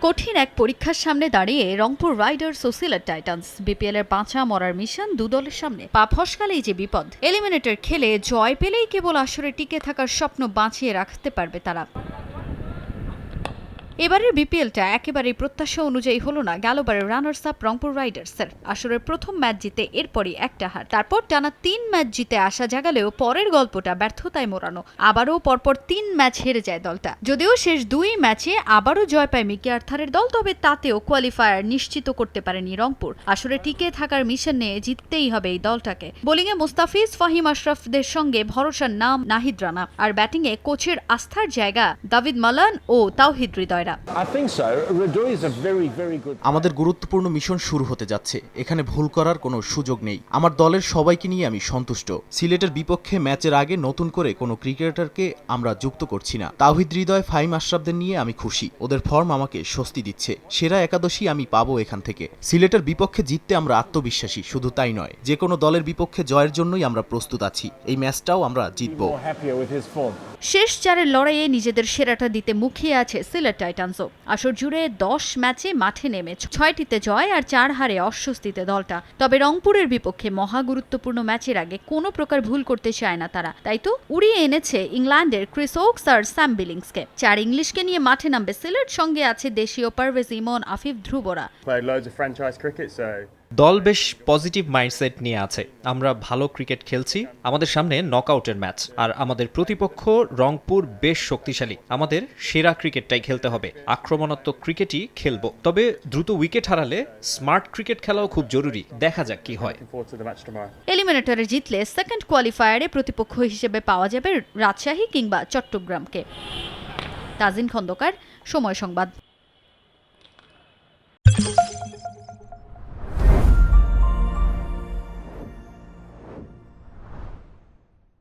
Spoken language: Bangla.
কঠিন এক পরীক্ষার সামনে দাঁড়িয়ে রংপুর রাইডার্স ও সিলেট টাইটান্স বিপিএল এর বাঁচা মরার মিশন দু দলের সামনে। পা ফসকালেই যে বিপদ। এলিমিনেটর খেলে জয় পেলেই কেবল আসরে টিকে থাকার স্বপ্ন বাঁচিয়ে রাখতে পারবে তারা। এবারের বিপিএলটা একেবারেই প্রত্যাশা অনুযায়ী হলো না গেলবারের রানার্স আপ রংপুর রাইডার্সের। আসরের প্রথম ম্যাচ জিতে এরপরই একটা হার, তারপর টানা ৩ ম্যাচ জিতে আসা জাগালেও পরের গল্পটা ব্যর্থতায় মোড়ানো। আবারও পরপর ৩ ম্যাচ হেরে যায় দলটা। যদিও শেষ ২ ম্যাচে আবারও জয় পায় মিকি আর্থারের দল, তবে তাতেও কোয়ালিফায়ার নিশ্চিত করতে পারেনি রংপুর। আসরে টিকে থাকার মিশন নিয়ে জিততেই হবে এই দলটাকে। বোলিংয়ে মুস্তাফিজ, ফাহিম আশরাফদের সঙ্গে ভরসার নাম নাহিদ রানা, আর ব্যাটিংয়ে কোচের আস্থার জায়গা দাভিদ মালান ও তাওহিদ হৃদয়। আমাদের গুরুত্বপূর্ণ মিশন শুরু হতে যাচ্ছে। এখানে ভুল করার কোনো সুযোগ নেই। আমার দলের সবাইকে নিয়ে আমি সন্তুষ্ট। সিলেটের বিপক্ষে ম্যাচের আগে নতুন করে কোনো ক্রিকেটারকে আমরা যুক্ত করছি না। তাওহিদ হৃদয়, ফাহিম আশরাফদের নিয়ে আমি খুশি। ওদের ফর্ম আমাকে স্বস্তি দিচ্ছে। সেরা একাদশী আমি পাবো এখান থেকে। সিলেটের বিপক্ষে জিততে আমরা আত্মবিশ্বাসী। শুধু তাই নয়, যে কোনো দলের বিপক্ষে জয়ের জন্যই আমরা প্রস্তুত আছি। এই ম্যাচটাও আমরা জিতবো। শেষ 4-এর লড়াইয়ে নিজেদের সেরাটা দিতে মুখিয়ে আছে সিলেট টাইটান্সও। আসর জুড়ে 10 ম্যাচে মাঠে নেমে 6টিতে জয় আর 4 হারে অস্বস্তিতে দলটা। তবে রংপুরের বিপক্ষে মহা গুরুত্বপূর্ণ ম্যাচের আগে কোনো প্রকার ভুল করতে চায় না তারা। তাই তো উড়িয়ে এনেছে ইংল্যান্ডের ক্রিস ওকস আর স্যাম বিলিংসকে। 4 ইংলিশকে নিয়ে মাঠে নামবে সিলেট, সঙ্গে আছে দেশীয় পারভেজ ইমন, আফিফ, ধ্রুবরা। দল বেশ পজিটিভ মাইন্ডসেট নিয়ে আছে। আমরা ভালো ক্রিকেট খেলছি। আমাদের সামনে নকআউটের ম্যাচ, আর আমাদের প্রতিপক্ষ রংপুর বেশ শক্তিশালী। আমাদের সেরা ক্রিকেটটাই খেলতে হবে। আক্রমণাত্মক ক্রিকেটই খেলবো, তবে দ্রুত উইকেট হারালে স্মার্ট ক্রিকেট খেলাও খুব জরুরি। দেখা যাক কি হয়। এলিমিনেটরে জিতলে সেকেন্ড কোয়ালিফায়ারে প্রতিপক্ষ হিসেবে পাওয়া যাবে রাজশাহী কিংবা চট্টগ্রামকে। তাজিন খন্দকার, সময় সংবাদ।